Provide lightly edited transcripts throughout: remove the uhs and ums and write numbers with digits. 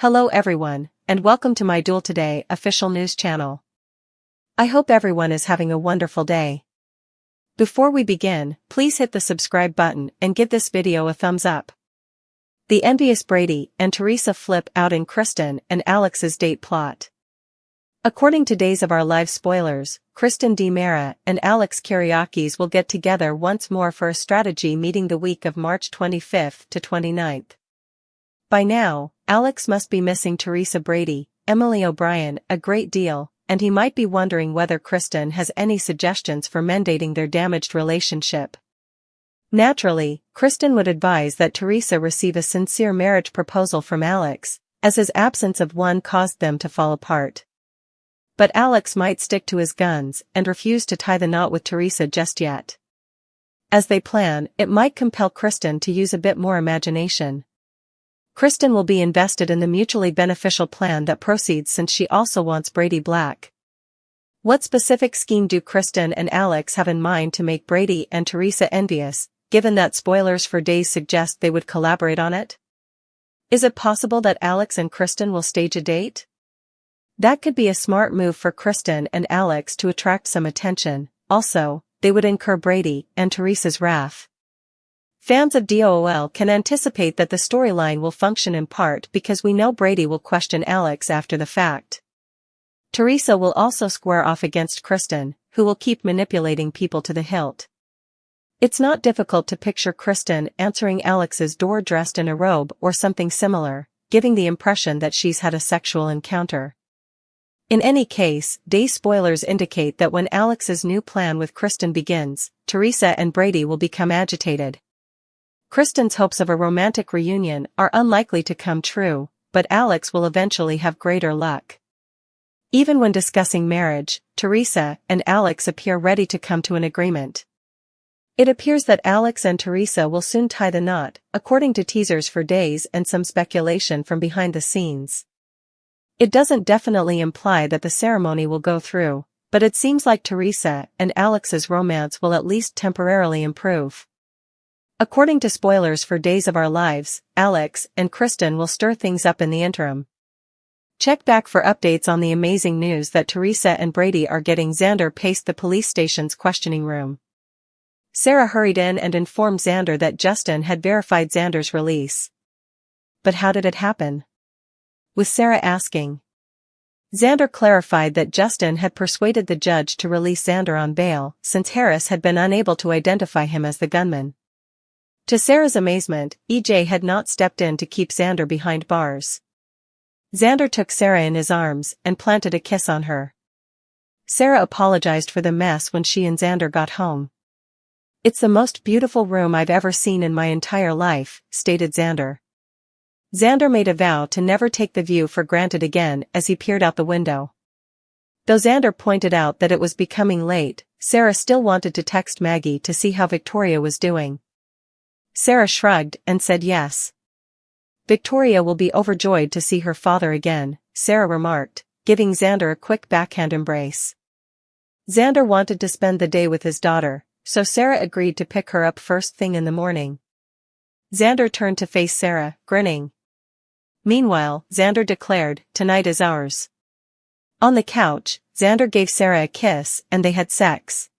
Hello everyone, and welcome to my Duel Today official news channel. I hope everyone is having a wonderful day. Before we begin, please hit the subscribe button and give this video a thumbs up. The envious Brady and Theresa flip out in Kristen and Alex's date plot. According to Days of Our Lives spoilers, Kristen DiMera and Alex Kyriakis will get together once more for a strategy meeting the week of March 25th to 29th. By now, Alex must be missing Theresa Brady, Emily O'Brien, a great deal, and he might be wondering whether Kristen has any suggestions for mending their damaged relationship. Naturally, Kristen would advise that Theresa receive a sincere marriage proposal from Alex, as his absence of one caused them to fall apart. But Alex might stick to his guns and refuse to tie the knot with Theresa just yet. As they plan, it might compel Kristen to use a bit more imagination. Kristen will be invested in the mutually beneficial plan that proceeds since she also wants Brady black. What specific scheme do Kristen and Alex have in mind to make Brady and Theresa envious, given that spoilers for Days suggest they would collaborate on it? Is it possible that Alex and Kristen will stage a date? That could be a smart move for Kristen and Alex to attract some attention. Also, they would incur Brady and Theresa's wrath. Fans of DOOL can anticipate that the storyline will function in part because we know Brady will question Alex after the fact. Theresa will also square off against Kristen, who will keep manipulating people to the hilt. It's not difficult to picture Kristen answering Alex's door dressed in a robe or something similar, giving the impression that she's had a sexual encounter. In any case, Days spoilers indicate that when Alex's new plan with Kristen begins, Theresa and Brady will become agitated. Kristen's hopes of a romantic reunion are unlikely to come true, but Alex will eventually have greater luck. Even when discussing marriage, Theresa and Alex appear ready to come to an agreement. It appears that Alex and Theresa will soon tie the knot, according to teasers for Days and some speculation from behind the scenes. It doesn't definitely imply that the ceremony will go through, but it seems like Theresa and Alex's romance will at least temporarily improve. According to spoilers for Days of Our Lives, Alex and Kristen will stir things up in the interim. Check back for updates on the amazing news that Theresa and Brady are getting. Xander paced the police station's questioning room. Sarah hurried in and informed Xander that Justin had verified Xander's release. But how did it happen? With Sarah asking. Xander clarified that Justin had persuaded the judge to release Xander on bail since Harris had been unable to identify him as the gunman. To Sarah's amazement, EJ had not stepped in to keep Xander behind bars. Xander took Sarah in his arms and planted a kiss on her. Sarah apologized for the mess when she and Xander got home. "It's the most beautiful room I've ever seen in my entire life," stated Xander. Xander made a vow to never take the view for granted again as he peered out the window. Though Xander pointed out that it was becoming late, Sarah still wanted to text Maggie to see how Victoria was doing. Sarah shrugged and said yes. "Victoria will be overjoyed to see her father again," Sarah remarked, giving Xander a quick backhand embrace. Xander wanted to spend the day with his daughter, so Sarah agreed to pick her up first thing in the morning. Xander turned to face Sarah, grinning. Meanwhile, Xander declared, "Tonight is ours." On the couch, Xander gave Sarah a kiss and they had sex.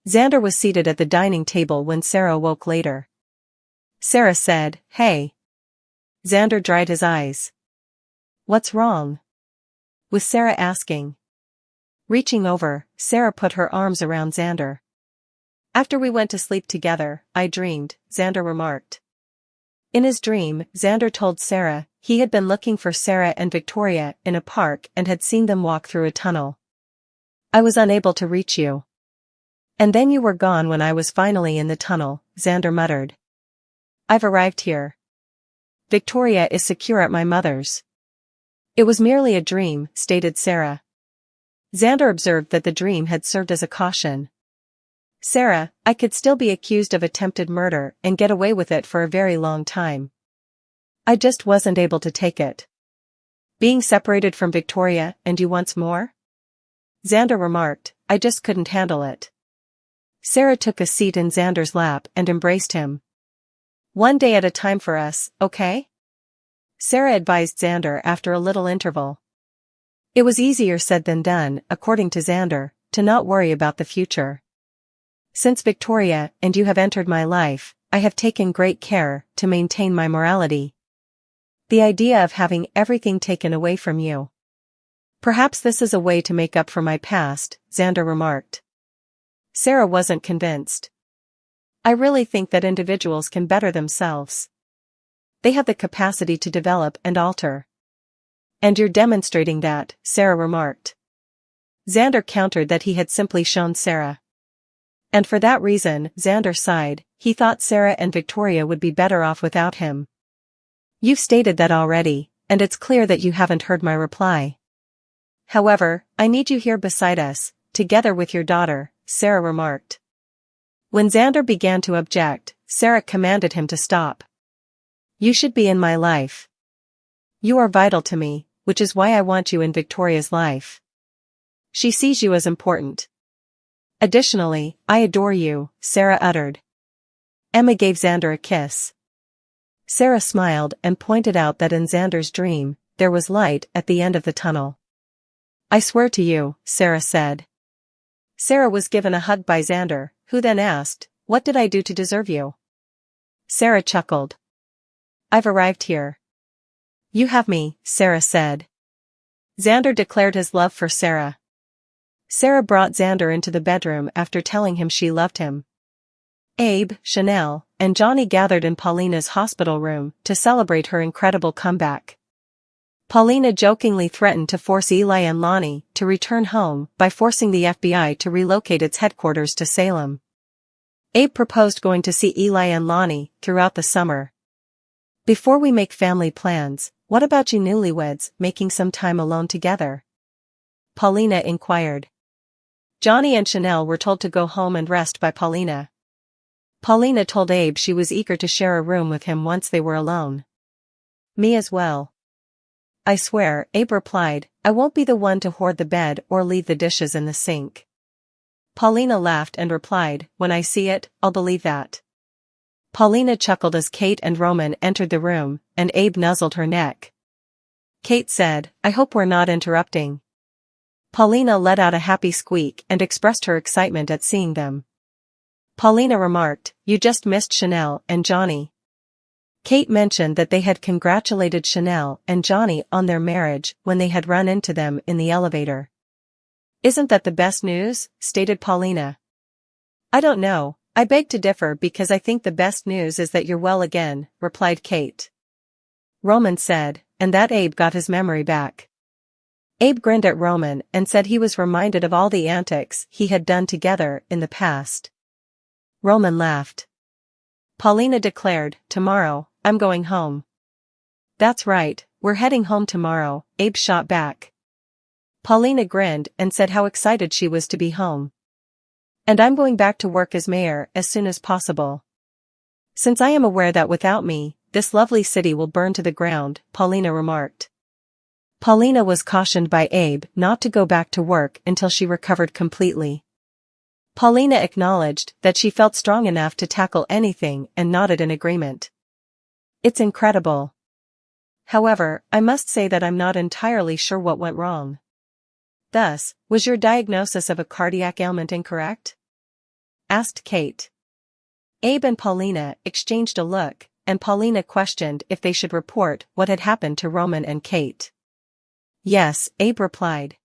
Xander was seated at the dining table when Sarah awoke later. Sarah said, "Hey." Xander dried his eyes. "What's wrong?" With Sarah asking. Reaching over, Sarah put her arms around Xander. "After we went to sleep together, I dreamed," Xander remarked. In his dream, Xander told Sarah he had been looking for Sarah and Victoria in a park and had seen them walk through a tunnel. "I was unable to reach you. And then you were gone when I was finally in the tunnel," Xander muttered. "I've arrived here. Victoria is secure at my mother's." "It was merely a dream," stated Sarah. Xander observed that the dream had served as a caution. "Sarah, I could still be accused of attempted murder and get away with it for a very long time. I just wasn't able to take it. Being separated from Victoria and you once more?" Xander remarked, "I just couldn't handle it." Sarah took a seat in Xander's lap and embraced him. "One day at a time for us, okay?" Sarah advised Xander after a little interval. It was easier said than done, according to Xander, to not worry about the future. Since Victoria and you have entered my life, I have taken great care to maintain my morality. The idea of having everything taken away from you. Perhaps this is a way to make up for my past, Xander remarked. Sarah wasn't convinced. I really think that individuals can better themselves. They have the capacity to develop and alter. And you're demonstrating that, Sarah remarked. Xander countered that he had simply shown Sarah. And for that reason, Xander sighed, he thought Sarah and Victoria would be better off without him. You've stated that already, and it's clear that you haven't heard my reply. However, I need you here beside us, together with your daughter, Sarah remarked. When Xander began to object, Sarah commanded him to stop. You should be in my life. You are vital to me, which is why I want you in Victoria's life. She sees you as important. Additionally, I adore you, Sarah uttered. Emma gave Xander a kiss. Sarah smiled and pointed out that in Xander's dream, there was light at the end of the tunnel. I swear to you, Sarah said. Sarah was given a hug by Xander, who then asked, what did I do to deserve you? Sarah chuckled. I've arrived here. You have me, Sarah said. Xander declared his love for Sarah. Sarah brought Xander into the bedroom after telling him she loved him. Abe, Chanel, and Johnny gathered in Paulina's hospital room to celebrate her incredible comeback. Paulina jokingly threatened to force Eli and Lonnie to return home by forcing the FBI to relocate its headquarters to Salem. Abe proposed going to see Eli and Lonnie throughout the summer. Before we make family plans, what about you newlyweds making some time alone together? Paulina inquired. Johnny and Chanel were told to go home and rest by Paulina. Paulina told Abe she was eager to share a room with him once they were alone. Me as well. I swear, Abe replied, I won't be the one to hoard the bed or leave the dishes in the sink. Paulina laughed and replied, when I see it, I'll believe that. Paulina chuckled as Kate and Roman entered the room, and Abe nuzzled her neck. Kate said, I hope we're not interrupting. Paulina let out a happy squeak and expressed her excitement at seeing them. Paulina remarked, you just missed Chanel and Johnny. Kate mentioned that they had congratulated Chanel and Johnny on their marriage when they had run into them in the elevator. Isn't that the best news? Stated Paulina. I don't know, I beg to differ because I think the best news is that you're well again, replied Kate. Roman said, and that Abe got his memory back. Abe grinned at Roman and said he was reminded of all the antics he had done together in the past. Roman laughed. Paulina declared, tomorrow, I'm going home. That's right, we're heading home tomorrow, Abe shot back. Paulina grinned and said how excited she was to be home. And I'm going back to work as mayor as soon as possible. Since I am aware that without me, this lovely city will burn to the ground, Paulina remarked. Paulina was cautioned by Abe not to go back to work until she recovered completely. Paulina acknowledged that she felt strong enough to tackle anything and nodded in agreement. It's incredible. However, I must say that I'm not entirely sure what went wrong. Thus, was your diagnosis of a cardiac ailment incorrect? Asked Kate. Abe and Paulina exchanged a look, and Paulina questioned if they should report what had happened to Roman and Kate. Yes, Abe replied.